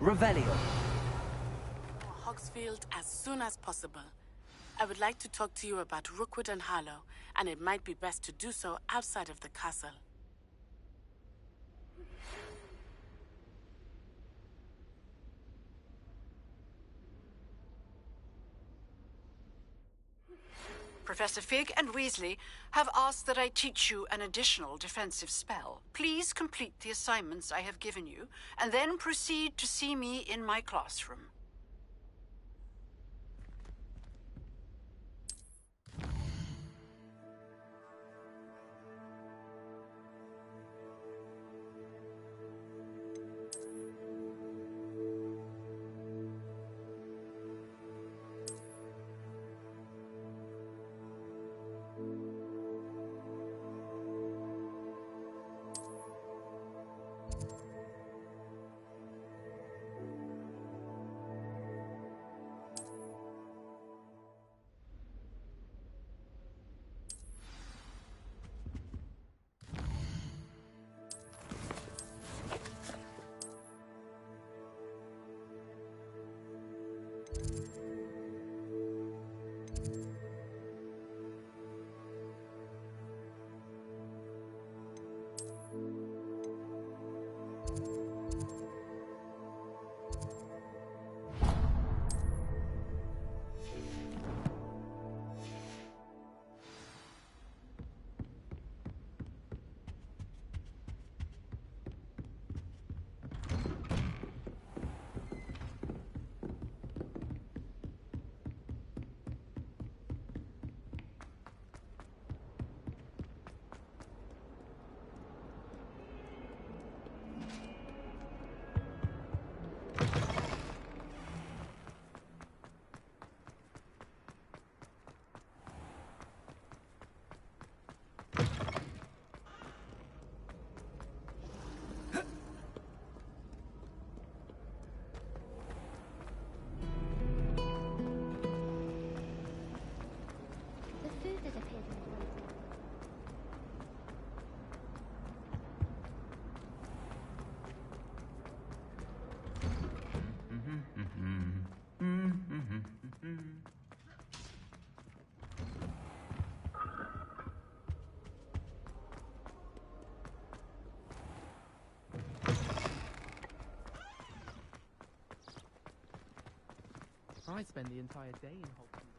Revelio. Hogsfield as soon as possible. I would like to talk to you about Rookwood and Harlow, and it might be best to do so outside of the castle. Professor Fig and Weasley have asked that I teach you an additional defensive spell. Please complete the assignments I have given you, and then proceed to see me in my classroom. I spend the entire day in Hogwarts.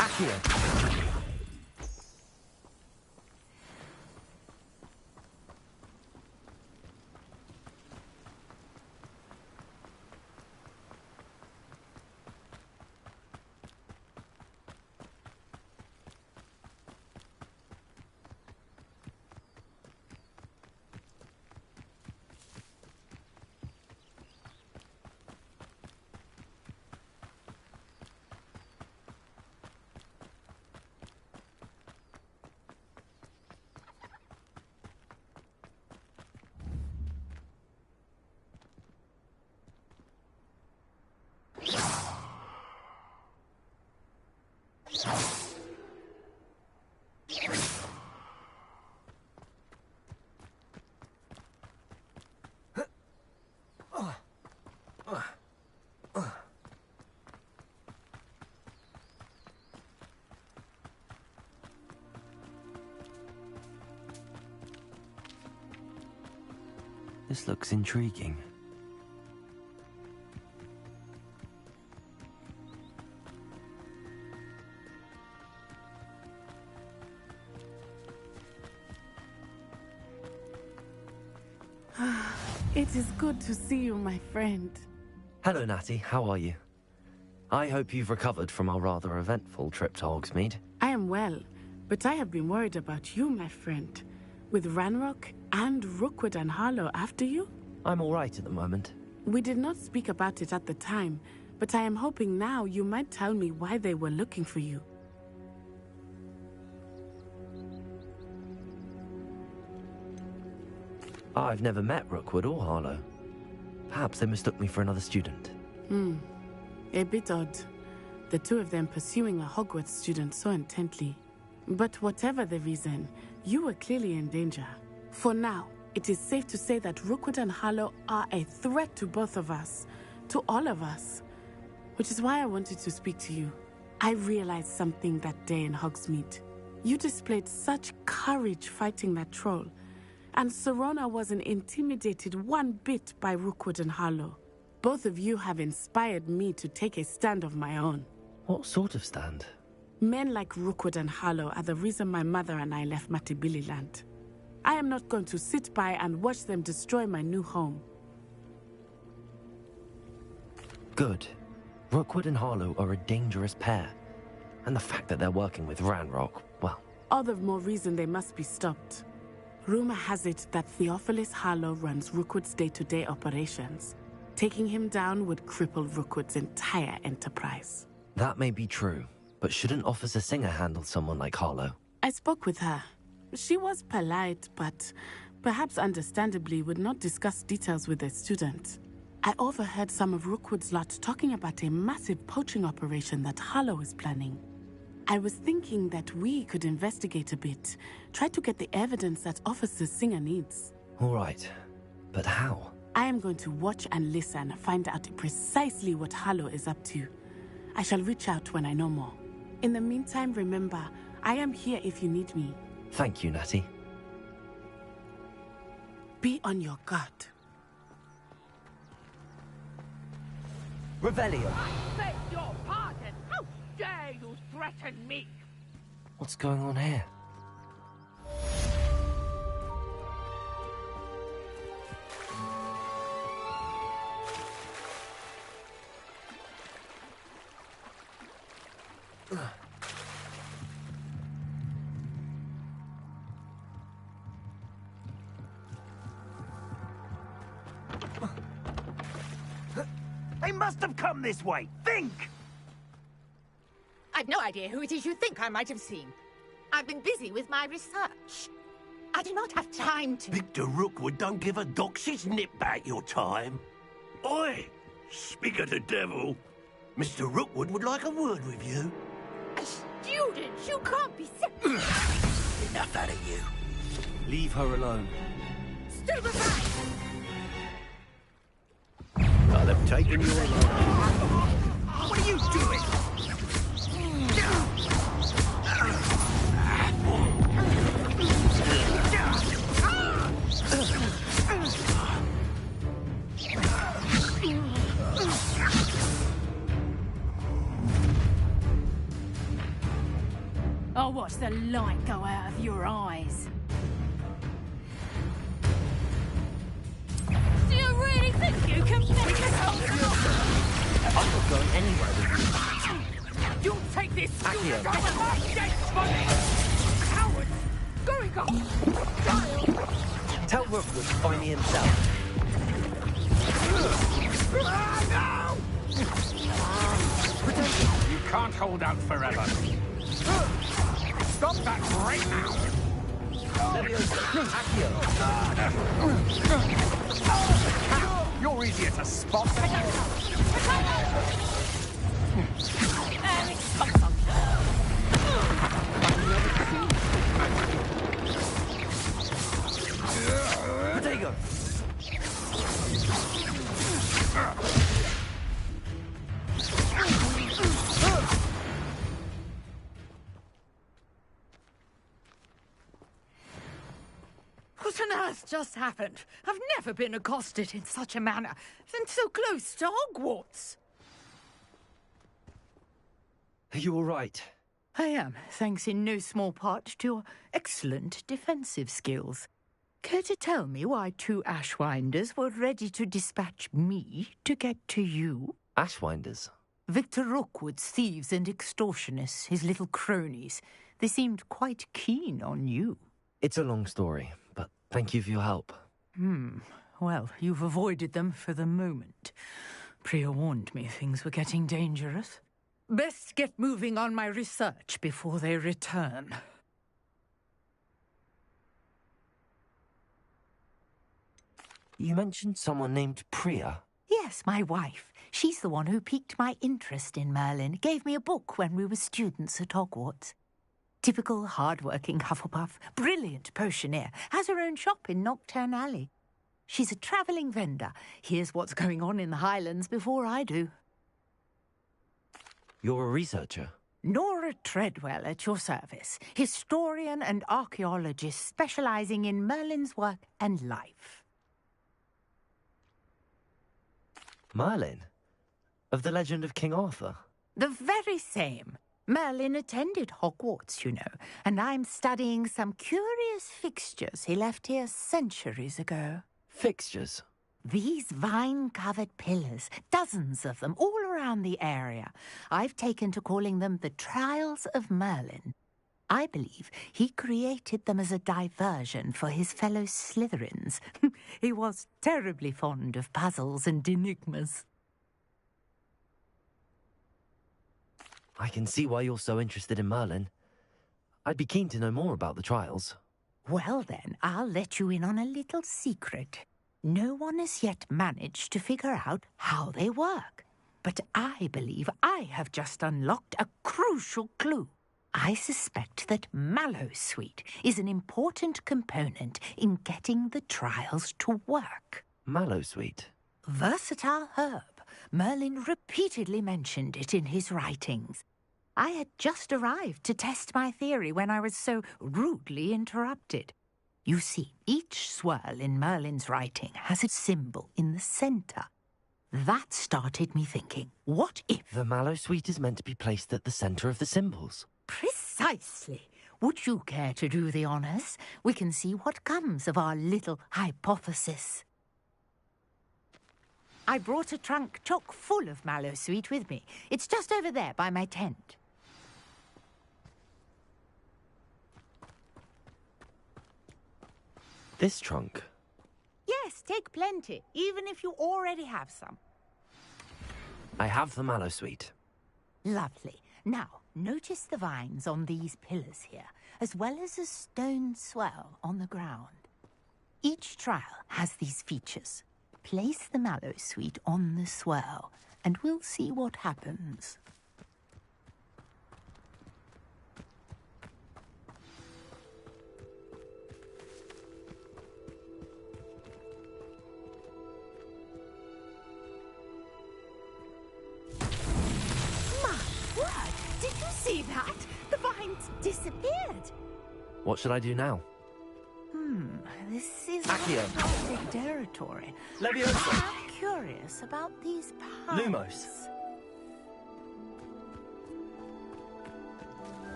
Accio. This looks intriguing. It is good to see you, my friend. Hello, Natty. How are you? I hope you've recovered from our rather eventful trip to Hogsmeade. I am well, but I have been worried about you, my friend. With Ranrock and Rookwood and Harlow after you? I'm all right at the moment. We did not speak about it at the time, but I am hoping now you might tell me why they were looking for you. I've never met Rookwood or Harlow. Perhaps they mistook me for another student. A bit odd. The two of them pursuing a Hogwarts student so intently. But whatever the reason, you were clearly in danger. For now, it is safe to say that Rookwood and Harlow are a threat to both of us. To all of us. Which is why I wanted to speak to you. I realized something that day in Hogsmeade. You displayed such courage fighting that troll. And Serona wasn't intimidated one bit by Rookwood and Harlow. Both of you have inspired me to take a stand of my own. What sort of stand? Men like Rookwood and Harlow are the reason my mother and I left Matibili-land. I am not going to sit by and watch them destroy my new home. Good. Rookwood and Harlow are a dangerous pair. And the fact that they're working with Ranrock, well... All the more reason they must be stopped. Rumor has it that Theophilus Harlow runs Rookwood's day-to-day operations. Taking him down would cripple Rookwood's entire enterprise. That may be true, but shouldn't Officer Singer handle someone like Harlow? I spoke with her. She was polite, but perhaps understandably would not discuss details with a student. I overheard some of Rookwood's lot talking about a massive poaching operation that Harlow is planning. I was thinking that we could investigate a bit, try to get the evidence that Officer Singer needs. All right, but how? I am going to watch and listen, find out precisely what Harlow is up to. I shall reach out when I know more. In the meantime, remember, I am here if you need me. Thank you, Natty. Be on your guard. Revelio! I beg your pardon! How dare you threaten me? What's going on here? They must have come this way. Think! I've no idea who it is you think I might have seen. I've been busy with my research. I do not have time to... Victor Rookwood don't give a doxy's nip back your time. Oi! Speak of the devil. Mr. Rookwood would like a word with you. A student? You can't be Enough out of you. Leave her alone. Stupefy! I'll have taken you along. What are you doing? I'll watch the light go out of your eyes. Do you really think you can make us hold? I'm not going anywhere with you. You'll take this Accio. student over my dead body! Cowards! Going off! Child! Tell Rookwood to find me himself. You can't hold out forever. Stop that right now! You're easier to spot. Potato! What on earth just happened? I've never been accosted in such a manner, and so close to Hogwarts. Are you all right? I am, thanks in no small part to your excellent defensive skills. Care to tell me why 2 Ashwinders were ready to dispatch me to get to you? Ashwinders? Victor Rookwood's thieves and extortionists, his little cronies. They seemed quite keen on you. It's a long story, but thank you for your help. Well, you've avoided them for the moment. Priya warned me things were getting dangerous. Best get moving on my research before they return. You mentioned someone named Priya. Yes, my wife. She's the one who piqued my interest in Merlin, gave me a book when we were students at Hogwarts. Typical hard-working Hufflepuff, brilliant potioneer, has her own shop in Nocturne Alley. She's a travelling vendor, hears what's going on in the Highlands before I do. You're a researcher? Nora Treadwell at your service, historian and archaeologist specialising in Merlin's work and life. Merlin? Of the legend of King Arthur? The very same. Merlin attended Hogwarts, you know, and I'm studying some curious fixtures he left here centuries ago. Fixtures? These vine-covered pillars, dozens of them, all around the area. I've taken to calling them the Trials of Merlin. I believe he created them as a diversion for his fellow Slytherins. He was terribly fond of puzzles and enigmas. I can see why you're so interested in Merlin. I'd be keen to know more about the trials. Well then, I'll let you in on a little secret. No one has yet managed to figure out how they work. But I believe I have just unlocked a crucial clue. I suspect that Mallowsweet is an important component in getting the trials to work. Mallowsweet? Versatile herb. Merlin repeatedly mentioned it in his writings. I had just arrived to test my theory when I was so rudely interrupted. You see, each swirl in Merlin's writing has a symbol in the centre. That started me thinking, what if... The Mallowsweet is meant to be placed at the centre of the symbols. Precisely. Would you care to do the honours? We can see what comes of our little hypothesis. I brought a trunk chock full of Mallowsweet with me. It's just over there by my tent. This trunk? Yes, take plenty, even if you already have some. I have the Mallowsweet. Lovely. Now, notice the vines on these pillars here, as well as a stone swell on the ground. Each trial has these features. Place the Mallowsweet on the swell, and we'll see what happens. Did you see that? The vines disappeared. What should I do now? This is Accio. Arctic territory. Leviosa. I'm curious about these pipes. Lumos.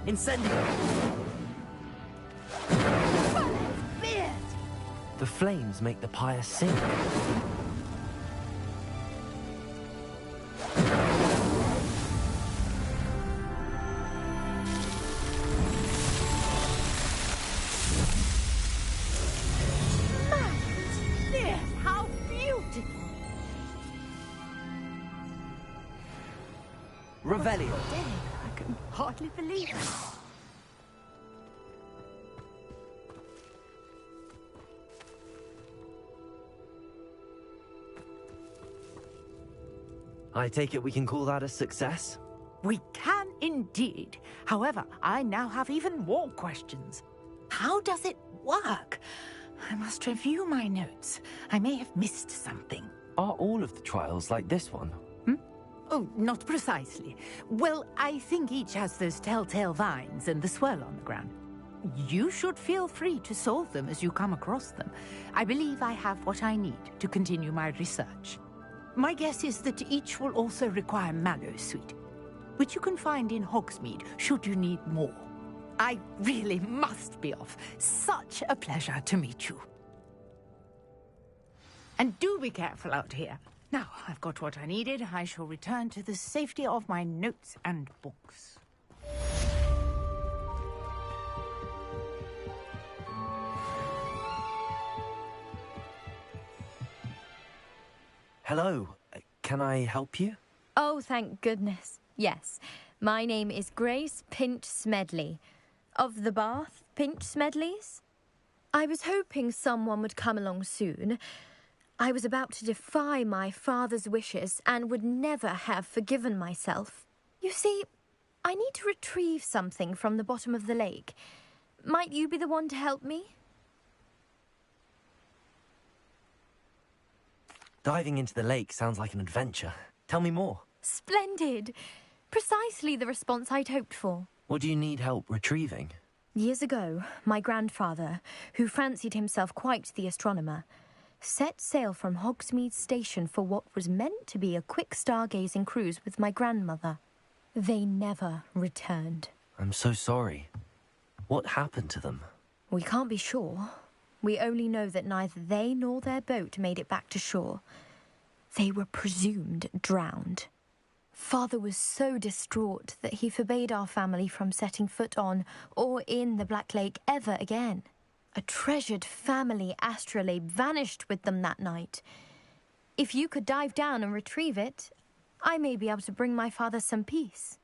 Incendio. Beard. The flames make the pyre sink. How beautiful! Revelio. Dang, I can hardly believe it. I take it we can call that a success? We can indeed. However, I now have even more questions. How does it work? I must review my notes. I may have missed something. Are all of the trials like this one? Oh, not precisely. Well, I think each has those telltale vines and the swirl on the ground. You should feel free to solve them as you come across them. I believe I have what I need to continue my research. My guess is that each will also require Mallowsweet, which you can find in Hogsmeade should you need more. I really must be off. Such a pleasure to meet you. And do be careful out here. Now, I've got what I needed. I shall return to the safety of my notes and books. Hello. Can I help you? Oh, thank goodness. Yes. My name is Grace Pinch Smedley. Of the Bath Pinch Smedleys? I was hoping someone would come along soon. I was about to defy my father's wishes and would never have forgiven myself. You see, I need to retrieve something from the bottom of the lake. Might you be the one to help me? Diving into the lake sounds like an adventure. Tell me more. Splendid! Precisely the response I'd hoped for. What do you need help retrieving? Years ago, my grandfather, who fancied himself quite the astronomer, set sail from Hogsmeade Station for what was meant to be a quick stargazing cruise with my grandmother. They never returned. I'm so sorry. What happened to them? We can't be sure. We only know that neither they nor their boat made it back to shore. They were presumed drowned. Father was so distraught that he forbade our family from setting foot on or in the Black Lake ever again. A treasured family astrolabe vanished with them that night. If you could dive down and retrieve it, I may be able to bring my father some peace.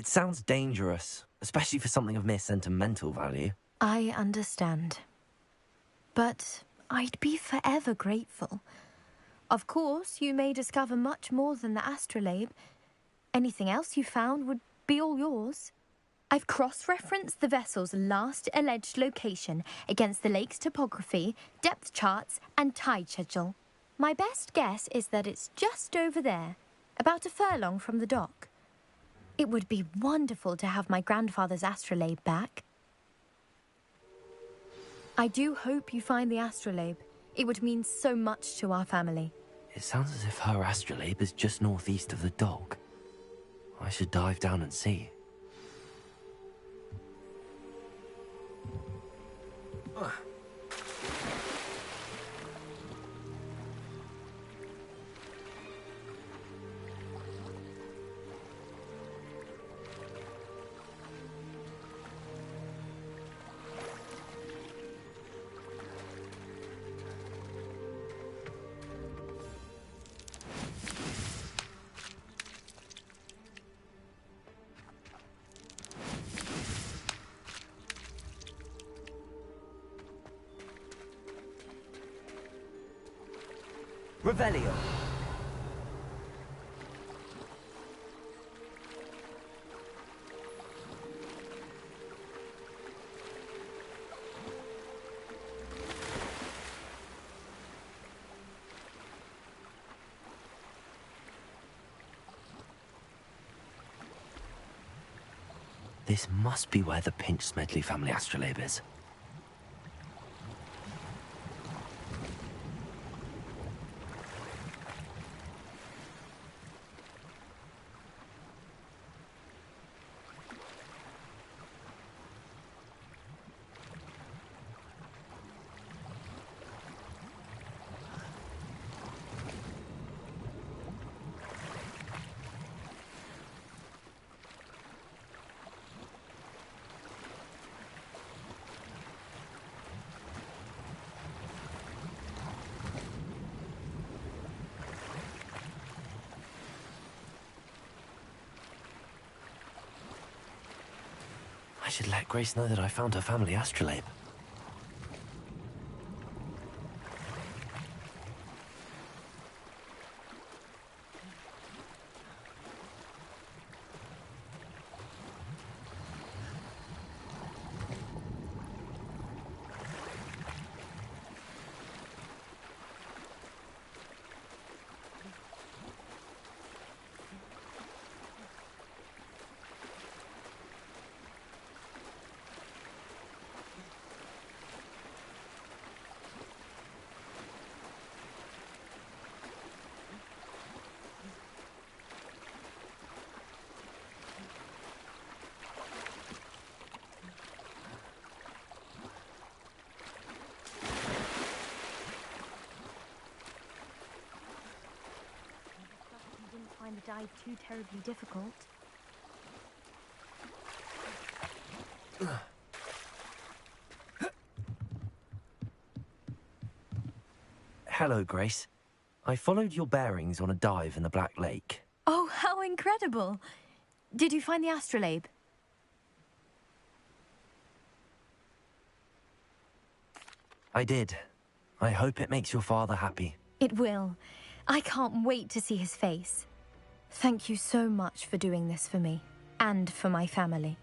It sounds dangerous, especially for something of mere sentimental value. I understand. But I'd be forever grateful. Of course, you may discover much more than the astrolabe. Anything else you found would be all yours. I've cross-referenced the vessel's last alleged location against the lake's topography, depth charts, and tide schedule. My best guess is that it's just over there, about a furlong from the dock. It would be wonderful to have my grandfather's astrolabe back. I do hope you find the astrolabe. It would mean so much to our family. It sounds as if her astrolabe is just northeast of the dock. I should dive down and see. Revelio. This must be where the Pinch Smedley family astrolabe is. I should let Grace know that I found her family astrolabe. the dive too terribly difficult. Hello, Grace. I followed your bearings on a dive in the Black Lake. Oh, how incredible! Did you find the astrolabe? I did. I hope it makes your father happy. It will. I can't wait to see his face. Thank you so much for doing this for me, and for my family.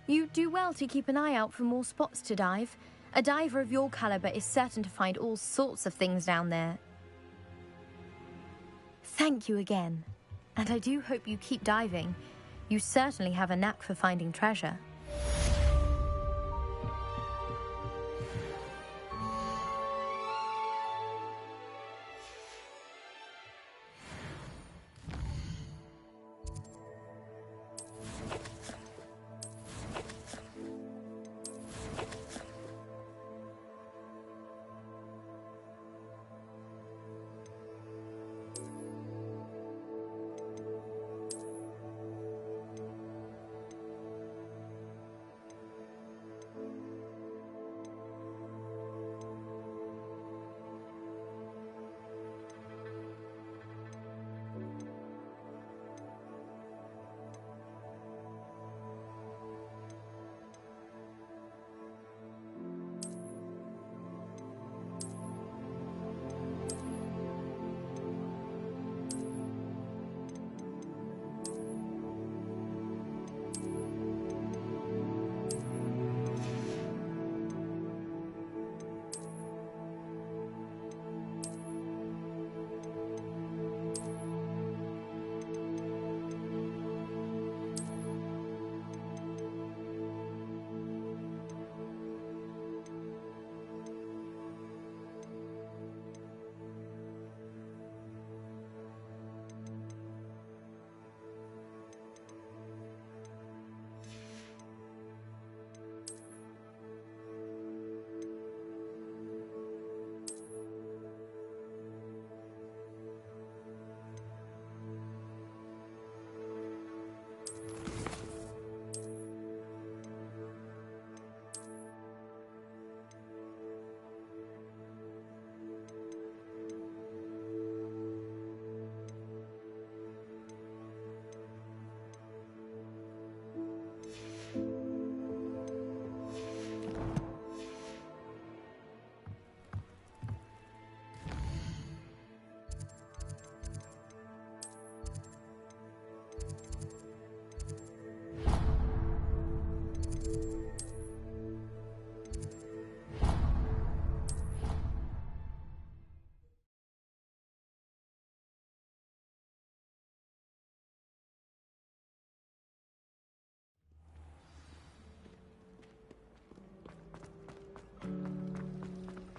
You do well to keep an eye out for more spots to dive. A diver of your caliber is certain to find all sorts of things down there. Thank you again. And I do hope you keep diving. You certainly have a knack for finding treasure.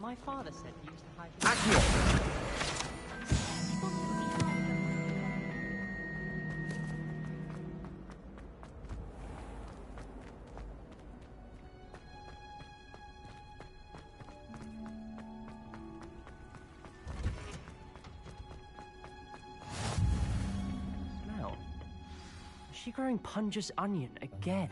My father said he used to hide. Smell. Is she growing Punja's onion again?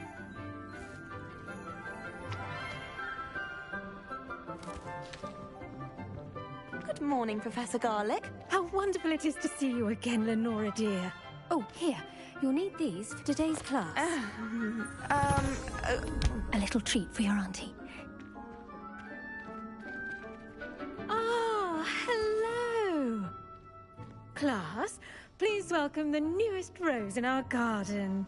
Good morning, Professor Garlick. How wonderful it is to see you again, Lenora dear. Oh, here. You'll need these for today's class. A little treat for your auntie. Ah, hello. Class, please welcome the newest rose in our garden.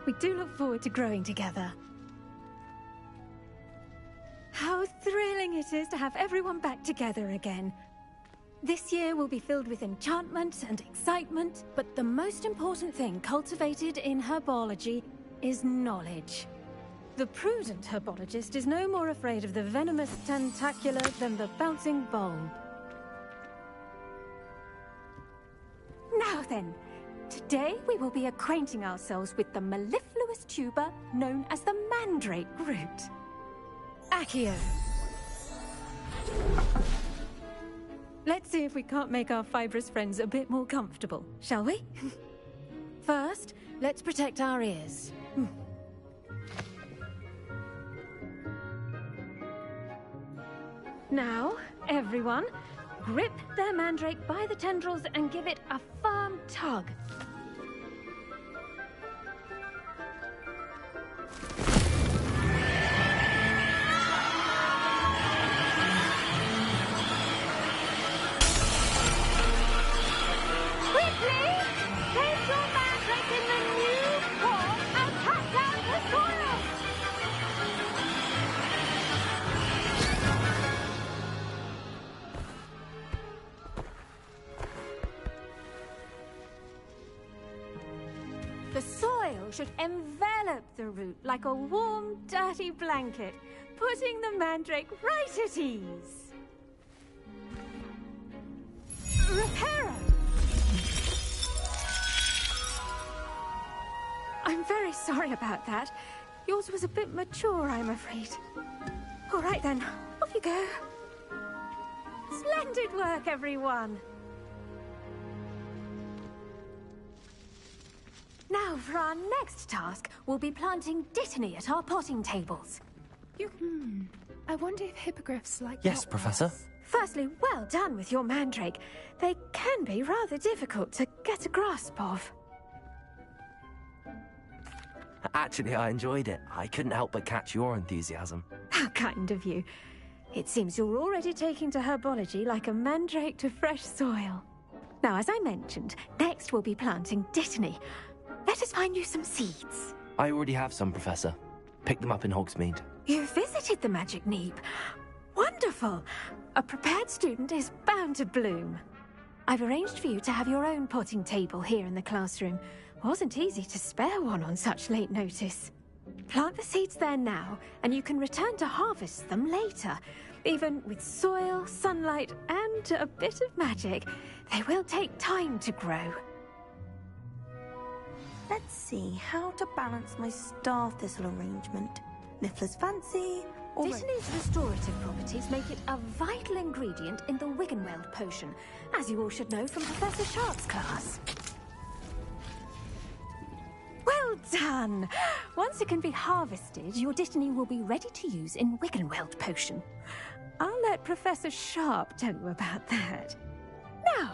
We do look forward to growing together. How thrilling it is to have everyone back together again. This year will be filled with enchantment and excitement, but the most important thing cultivated in herbology is knowledge. The prudent herbologist is no more afraid of the venomous tentacular than the bouncing bulb. Now then, today we will be acquainting ourselves with the mellifluous tuber known as the mandrake root. Accio. Let's see if we can't make our fibrous friends a bit more comfortable, shall we? First, let's protect our ears. Now, everyone, grip their mandrake by the tendrils and give it a firm tug. The soil should envelop the root like a warm, dirty blanket, putting the mandrake right at ease. Reparo! I'm very sorry about that. Yours was a bit mature, I'm afraid. All right then, off you go. Splendid work, everyone! Now, for our next task, we'll be planting dittany at our potting tables. I wonder if hippogriffs like Yes, Hogwarts. Professor. Firstly, well done with your mandrake. They can be rather difficult to get a grasp of. Actually, I enjoyed it. I couldn't help but catch your enthusiasm. How kind of you. It seems you're already taking to herbology like a mandrake to fresh soil. Now, as I mentioned, next we'll be planting dittany. Let us find you some seeds. I already have some, Professor. Picked them up in Hogsmeade. You visited the Magic Neep. Wonderful. A prepared student is bound to bloom. I've arranged for you to have your own potting table here in the classroom. Wasn't easy to spare one on such late notice. Plant the seeds there now, and you can return to harvest them later. Even with soil, sunlight, and a bit of magic, they will take time to grow. Let's see how to balance my star thistle arrangement. Niffler's fancy, or... Dittany's restorative properties make it a vital ingredient in the Wiggenweld potion, as you all should know from Professor Sharp's class. Well done! Once it can be harvested, your dittany will be ready to use in Wiggenweld potion. I'll let Professor Sharp tell you about that. Now,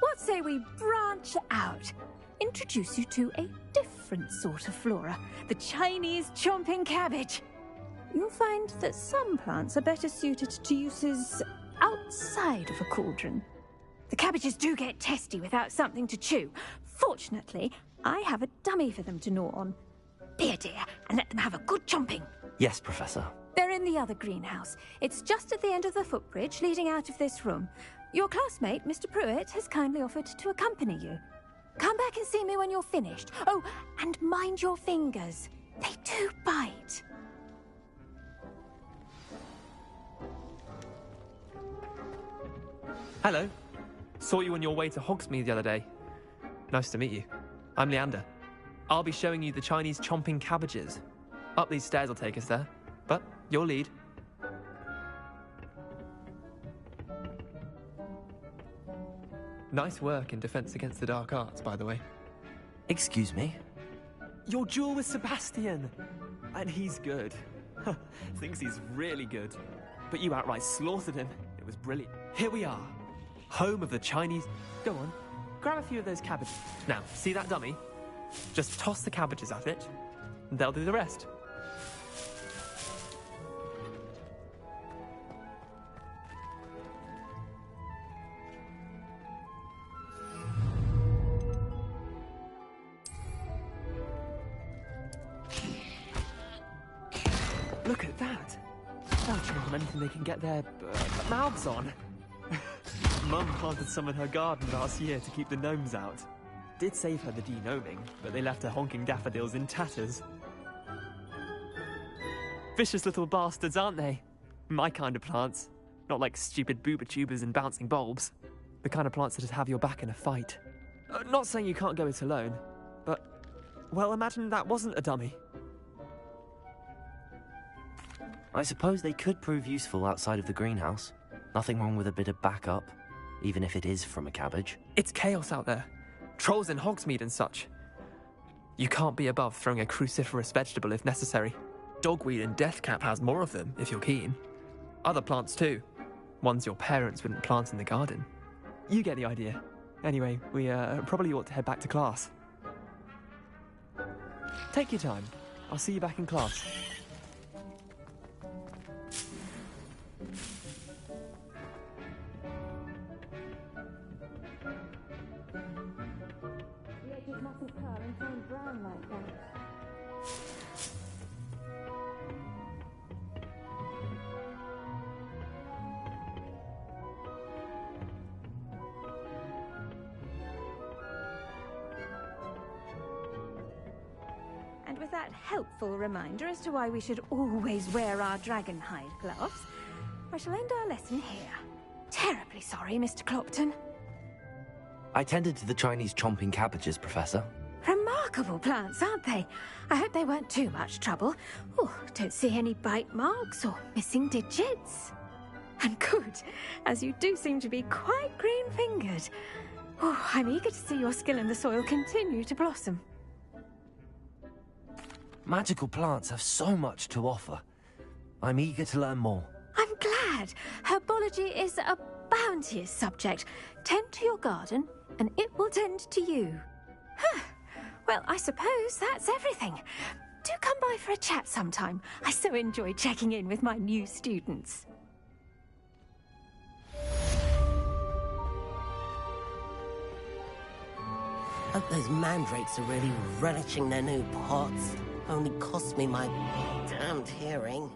what say we branch out? Introduce you to a different sort of flora, the Chinese chomping cabbage. You'll find that some plants are better suited to uses outside of a cauldron. The cabbages do get testy without something to chew. Fortunately, I have a dummy for them to gnaw on. Be a dear and let them have a good chomping. Yes, Professor. They're in the other greenhouse. It's just at the end of the footbridge leading out of this room. Your classmate, Mr. Pruitt, has kindly offered to accompany you. Come back and see me when you're finished. Oh, and mind your fingers. They do bite. Hello. Saw you on your way to Hogsmeade the other day. Nice to meet you. I'm Leander. I'll be showing you the Chinese chomping cabbages. Up these stairs will take us there, but you'll lead. Nice work in Defense Against the Dark Arts, by the way. Excuse me? Your duel with Sebastian! And he's good. Thinks he's really good. But you outright slaughtered him. It was brilliant. Here we are. Home of the Chinese... Go on, grab a few of those cabbages. Now, see that dummy? Just toss the cabbages at it, and they'll do the rest. Look at that! They'll chew on anything they can get their mouths on. Mum planted some in her garden last year to keep the gnomes out. Did save her the de-gnoming, but they left her honking daffodils in tatters. Vicious little bastards, aren't they? My kind of plants. Not like stupid booba tubers and bouncing bulbs. The kind of plants that just have your back in a fight. Not saying you can't go it alone, but... Well, imagine that wasn't a dummy. I suppose they could prove useful outside of the greenhouse. Nothing wrong with a bit of backup. even if it is from a cabbage. It's chaos out there. Trolls in Hogsmeade and such. You can't be above throwing a cruciferous vegetable if necessary. Dogweed and deathcap has more of them, if you're keen. Other plants too. Ones your parents wouldn't plant in the garden. You get the idea. Anyway, we probably ought to head back to class. Take your time. I'll see you back in class. The edges mustn't curl and turn brown like that. And with that helpful reminder as to why we should always wear our dragon hide gloves, I shall end our lesson here. Terribly sorry, Mr. Clopton. I tended to the Chinese chomping cabbages, Professor. Remarkable plants, aren't they? I hope they weren't too much trouble. Oh, don't see any bite marks or missing digits. And good, as you do seem to be quite green-fingered. Oh, I'm eager to see your skill in the soil continue to blossom. Magical plants have so much to offer. I'm eager to learn more. I'm glad. Herbology is a bounteous subject. Tend to your garden, and it will tend to you. Huh. Well, I suppose that's everything. Do come by for a chat sometime. I so enjoy checking in with my new students. Hope those mandrakes are really relishing their new pots. Only cost me my damned hearing.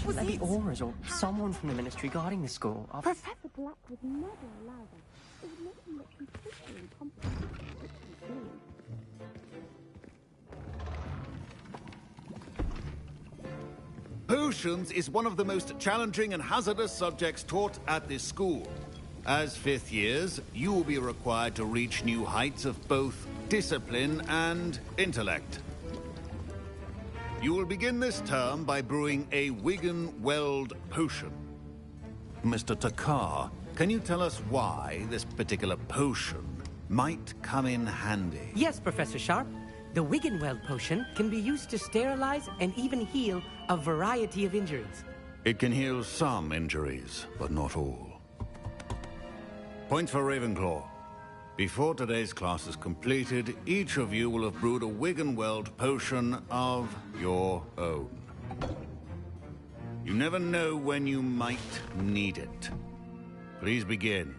Shouldn't there be auras or someone from the ministry guarding the school? Professor Black would never allow them. It would make them look completely incompetent. Potions is one of the most challenging and hazardous subjects taught at this school. As fifth years, you will be required to reach new heights of both discipline and intellect. You will begin this term by brewing a Wigan-Weld potion. Mr. Takar, can you tell us why this particular potion might come in handy? Yes, Professor Sharp. The Wigan-Weld potion can be used to sterilize and even heal a variety of injuries. It can heal some injuries, but not all. Point for Ravenclaw. Before today's class is completed, each of you will have brewed a Wigan-Weld potion of your own. You never know when you might need it. Please begin.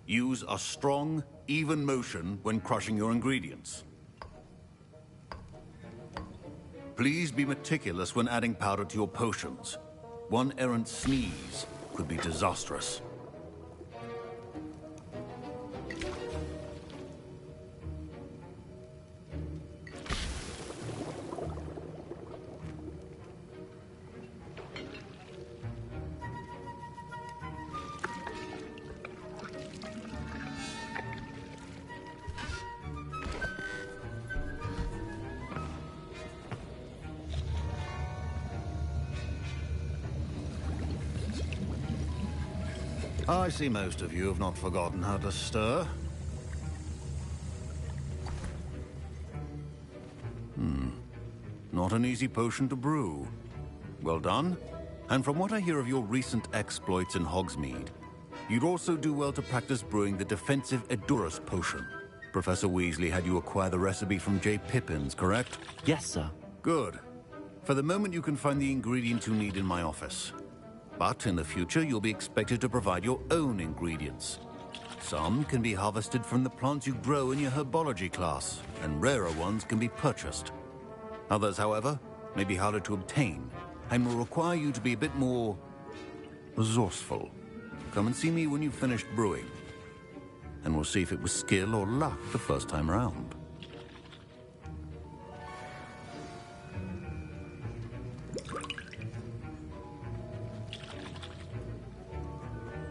Use a strong, even motion when crushing your ingredients. Please be meticulous when adding powder to your potions. One errant sneeze could be disastrous. I see most of you have not forgotten how to stir. Not an easy potion to brew. Well done. And from what I hear of your recent exploits in Hogsmeade, you'd also do well to practice brewing the defensive Edurus potion. Professor Weasley had you acquire the recipe from J. Pippin's, correct? Yes, sir. Good. For the moment, you can find the ingredients you need in my office. But in the future, you'll be expected to provide your own ingredients. Some can be harvested from the plants you grow in your herbology class, and rarer ones can be purchased. Others, however, may be harder to obtain, and will require you to be a bit more resourceful. Come and see me when you've finished brewing, and we'll see if it was skill or luck the first time round.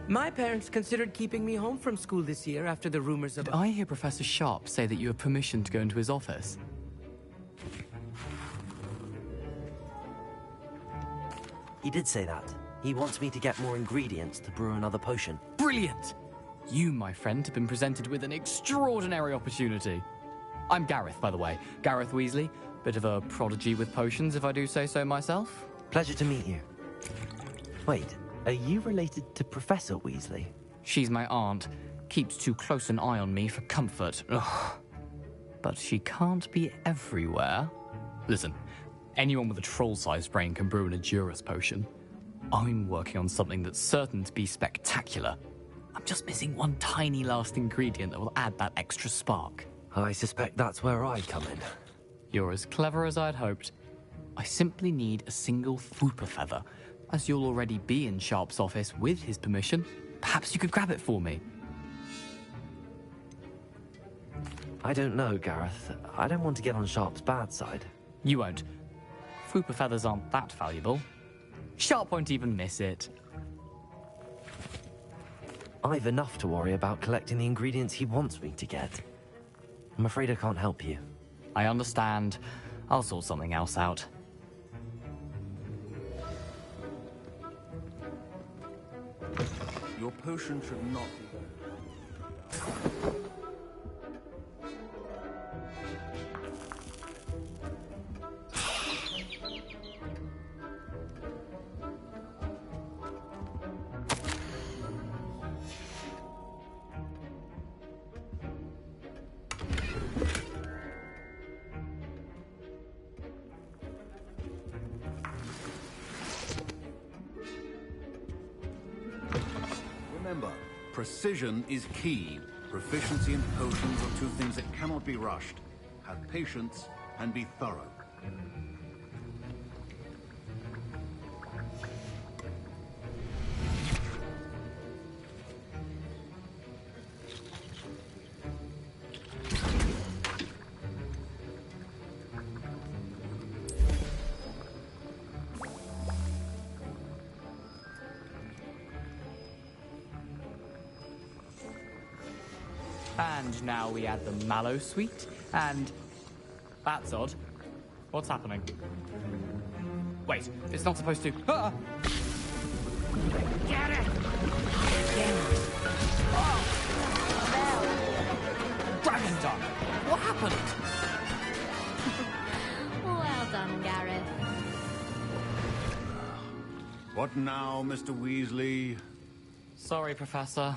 My parents considered keeping me home from school this year after the rumors of... Did I hear Professor Sharp say that you have permission to go into his office? He did say that. He wants me to get more ingredients to brew another potion. Brilliant! You, my friend, have been presented with an extraordinary opportunity. I'm Gareth, by the way. Gareth Weasley. Bit of a prodigy with potions, if I do say so myself. Pleasure to meet you. Wait, are you related to Professor Weasley? She's my aunt. Keeps too close an eye on me for comfort. Ugh. But she can't be everywhere. Listen, anyone with a troll-sized brain can brew an Edurus potion. I'm working on something that's certain to be spectacular. I'm just missing one tiny last ingredient that will add that extra spark. I suspect that's where I come in. You're as clever as I'd hoped. I simply need a single Fooper feather. As you'll already be in Sharp's office with his permission, perhaps you could grab it for me. I don't know, Gareth. I don't want to get on Sharp's bad side. You won't. Fooper feathers aren't that valuable. Sharp won't even miss it. I've enough to worry about collecting the ingredients he wants me to get. I'm afraid I can't help you. I understand. I'll sort something else out. Your potion should not be... Remember, precision is key. Proficiency and potions are two things that cannot be rushed. Have patience and be thorough. And now we add the mallow sweet, and... That's odd. What's happening? Wait, it's not supposed to... Ah! Get it! Dragon Dog! What happened? Well done, Gareth. What now, Mr. Weasley? Sorry, Professor.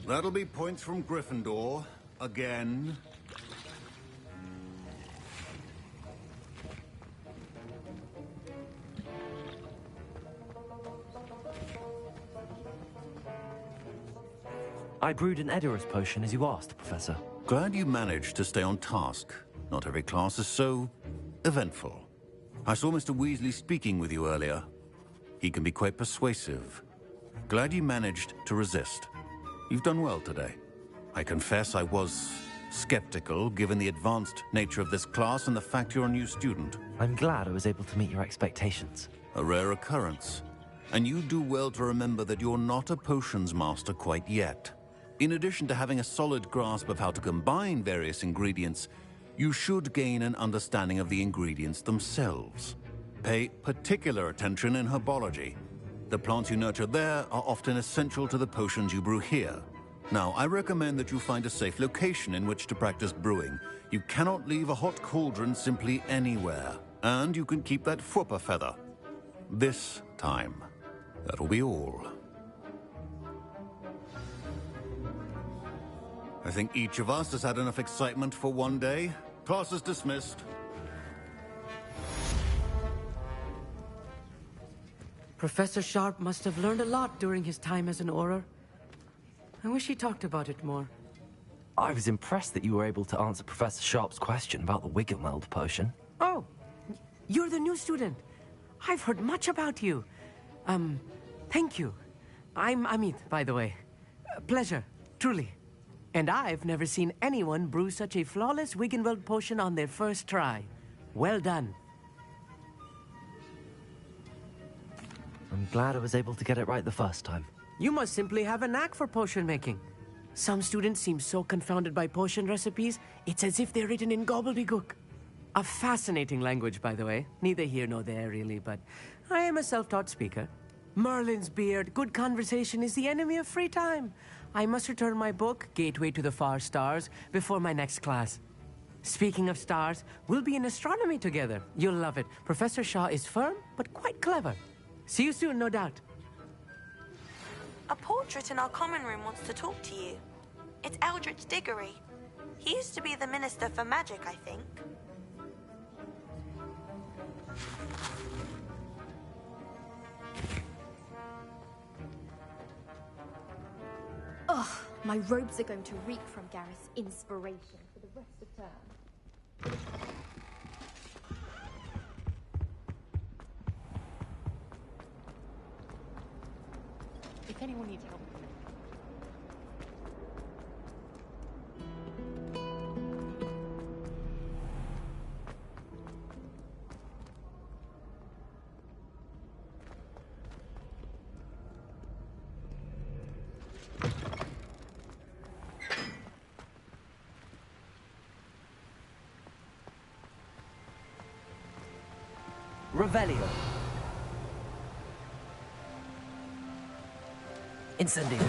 That'll be points from Gryffindor. Again. I brewed an Edurus potion as you asked, Professor. Glad you managed to stay on task. Not every class is so eventful. I saw Mr. Weasley speaking with you earlier. He can be quite persuasive. Glad you managed to resist. You've done well today. I confess I was skeptical, given the advanced nature of this class and the fact you're a new student. I'm glad I was able to meet your expectations. A rare occurrence. And you do well to remember that you're not a potions master quite yet. In addition to having a solid grasp of how to combine various ingredients, you should gain an understanding of the ingredients themselves. Pay particular attention in herbology. The plants you nurture there are often essential to the potions you brew here. Now, I recommend that you find a safe location in which to practice brewing. You cannot leave a hot cauldron simply anywhere. And you can keep that Fooper feather. This time. That'll be all. I think each of us has had enough excitement for one day. Class is dismissed. Professor Sharp must have learned a lot during his time as an Auror. I wish he talked about it more. I was impressed that you were able to answer Professor Sharp's question about the Wiggenweld potion. Oh, you're the new student. I've heard much about you. Thank you. I'm Amit, by the way. Pleasure, truly. And I've never seen anyone brew such a flawless Wiggenweld potion on their first try. Well done. I'm glad I was able to get it right the first time. You must simply have a knack for potion making. Some students seem so confounded by potion recipes, it's as if they're written in gobbledygook. A fascinating language, by the way. Neither here nor there, really, but I am a self-taught speaker. Merlin's beard, good conversation is the enemy of free time. I must return my book, Gateway to the Far Stars, before my next class. Speaking of stars, we'll be in astronomy together. You'll love it. Professor Shaw is firm, but quite clever. See you soon, no doubt. A portrait in our common room wants to talk to you. It's Eldritch Diggory. He used to be the Minister for Magic, I think. Ugh, my robes are going to reek from Gareth's inspiration for the rest of term. If anyone needs help. Revelio. Incendio.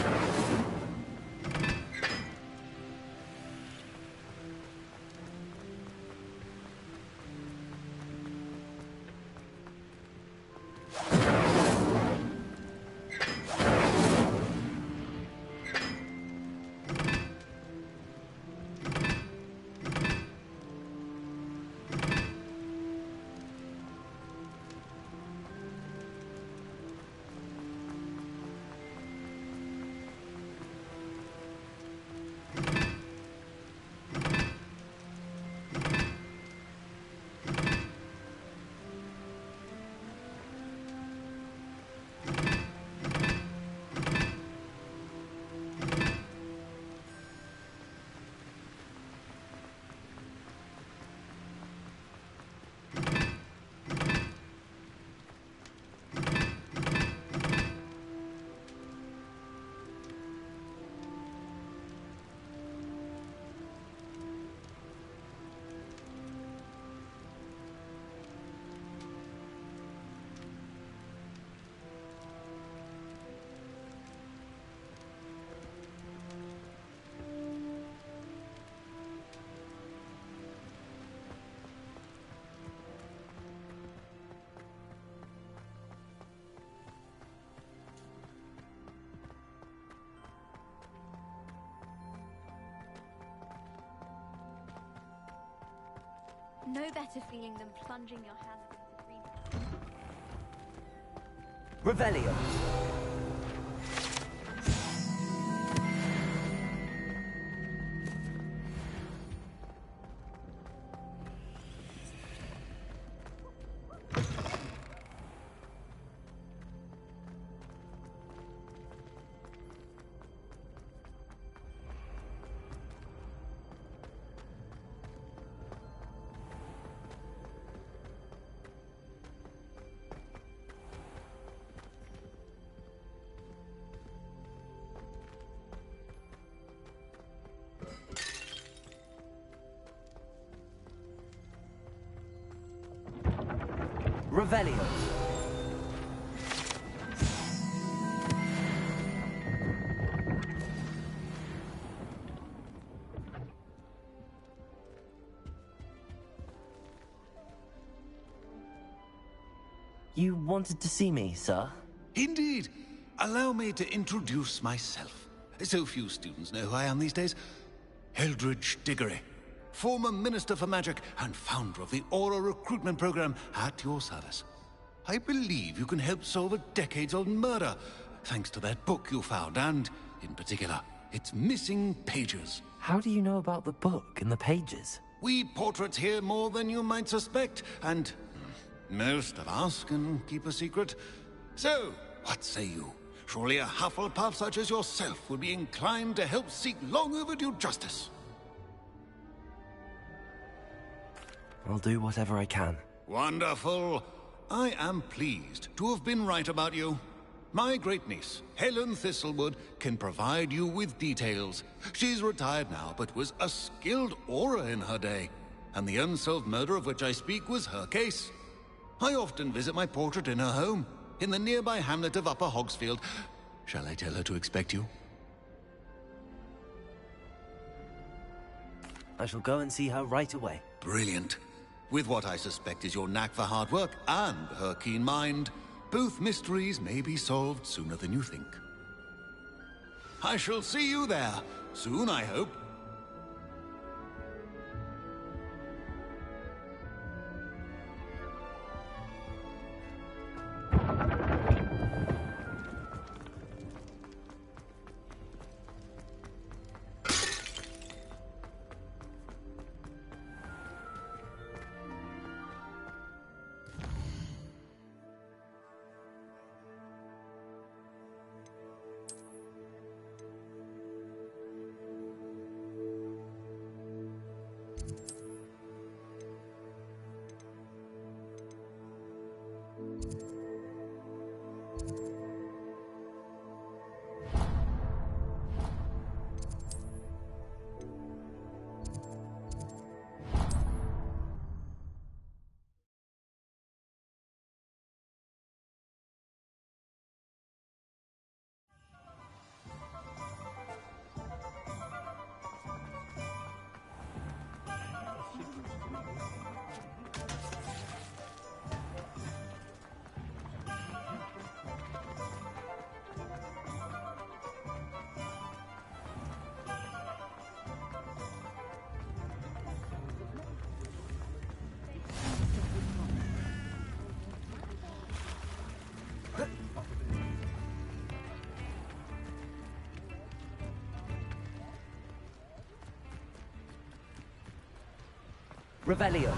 No better feeling than plunging your hands into green. Revelio. Revelio. You wanted to see me, sir? Indeed. Allow me to introduce myself. So few students know who I am these days. Eldridge Diggory, former Minister for Magic and founder of the Aura recruitment program, at your service. I believe you can help solve a decades-old murder, thanks to that book you found, and, in particular, its missing pages. How do you know about the book and the pages? We portraits hear more than you might suspect, and most of us can keep a secret. So, what say you? Surely a Hufflepuff such as yourself would be inclined to help seek long overdue justice. I'll do whatever I can. Wonderful. I am pleased to have been right about you. My great-niece, Helen Thistlewood, can provide you with details. She's retired now, but was a skilled aura in her day. And the unsolved murder of which I speak was her case. I often visit my portrait in her home, in the nearby hamlet of Upper Hogsfield. Shall I tell her to expect you? I shall go and see her right away. Brilliant. With what I suspect is your knack for hard work and her keen mind, both mysteries may be solved sooner than you think. I shall see you there, soon I hope. Revelio.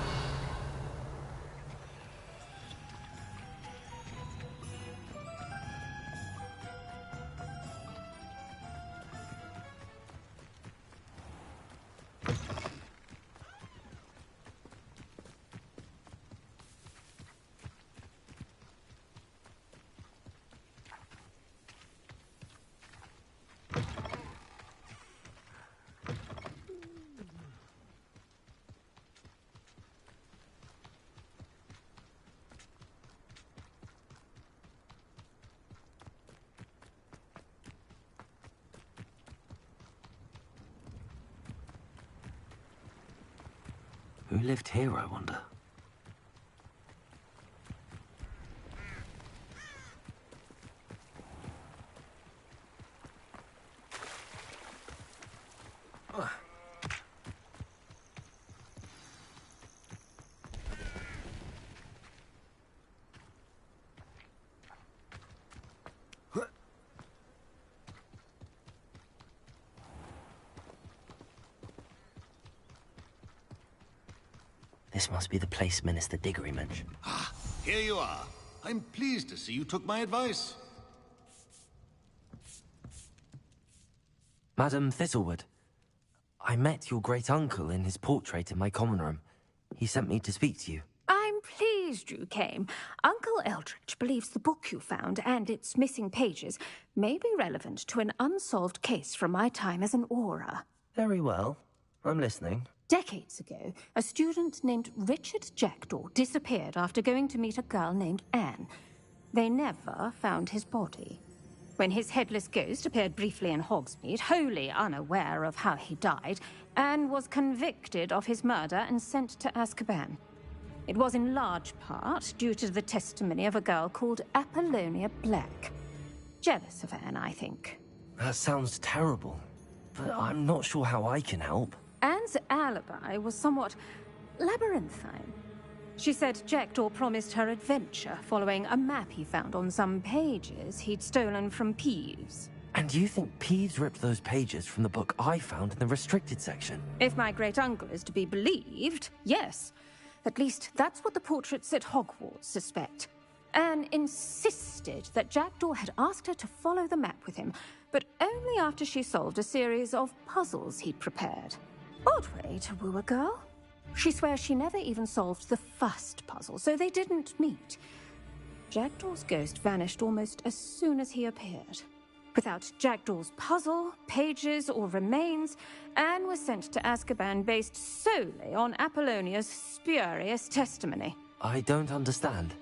Who lived here, I wonder? This must be the place Minister Diggory mentioned. Ah, here you are. I'm pleased to see you took my advice. Madam Thistlewood, I met your great-uncle in his portrait in my common room. He sent me to speak to you. I'm pleased you came. Uncle Eldridge believes the book you found and its missing pages may be relevant to an unsolved case from my time as an aura. Very well. I'm listening. Decades ago, a student named Richard Jackdaw disappeared after going to meet a girl named Anne. They never found his body. When his headless ghost appeared briefly in Hogsmeade, wholly unaware of how he died, Anne was convicted of his murder and sent to Azkaban. It was in large part due to the testimony of a girl called Apollonia Black. Jealous of Anne, I think. That sounds terrible. but I'm not sure how I can help. Anne's alibi was somewhat labyrinthine. She said Jackdaw promised her adventure following a map he found on some pages he'd stolen from Peeves. And you think Peeves ripped those pages from the book I found in the restricted section? If my great-uncle is to be believed, yes. At least that's what the portraits at Hogwarts suspect. Anne insisted that Jackdaw had asked her to follow the map with him, but only after she solved a series of puzzles he'd prepared. Odd way to woo a girl. She swears she never even solved the first puzzle, so they didn't meet. Jackdaw's ghost vanished almost as soon as he appeared. Without Jackdaw's puzzle, pages, or remains, Anne was sent to Azkaban based solely on Apollonia's spurious testimony. I don't understand.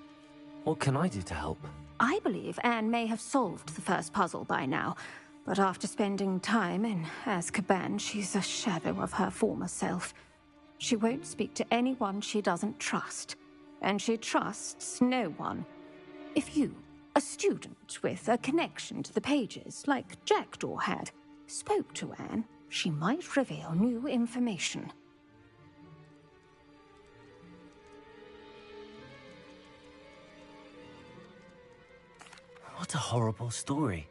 What can I do to help? I believe Anne may have solved the first puzzle by now, but after spending time in Azkaban, she's a shadow of her former self. She won't speak to anyone she doesn't trust, and she trusts no one. If you, a student with a connection to the pages, like Jackdaw had, spoke to Anne, she might reveal new information. What a horrible story.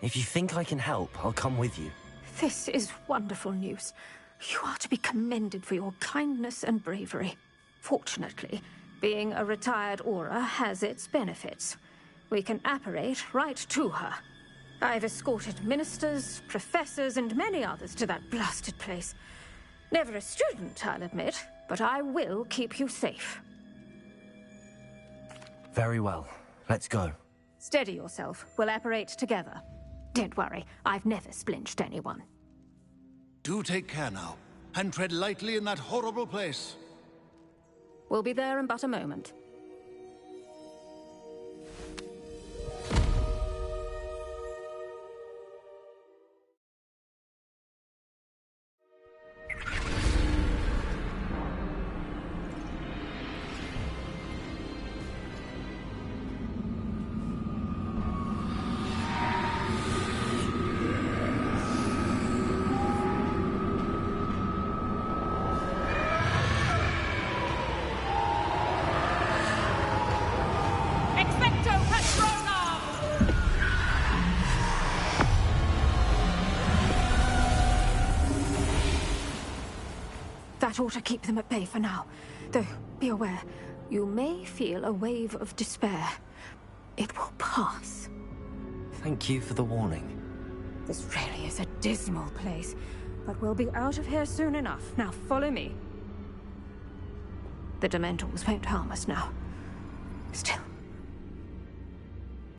If you think I can help, I'll come with you. This is wonderful news. You are to be commended for your kindness and bravery. Fortunately, being a retired Auror has its benefits. We can apparate right to her. I've escorted ministers, professors, and many others to that blasted place. Never a student, I'll admit, but I will keep you safe. Very well. Let's go. Steady yourself. We'll apparate together. Don't worry, I've never splinched anyone. Do take care now, and tread lightly in that horrible place. We'll be there in but a moment. That ought to keep them at bay for now. Though, be aware, you may feel a wave of despair. It will pass. Thank you for the warning. This really is a dismal place, but we'll be out of here soon enough. Now follow me. The Dementors won't harm us now. Still,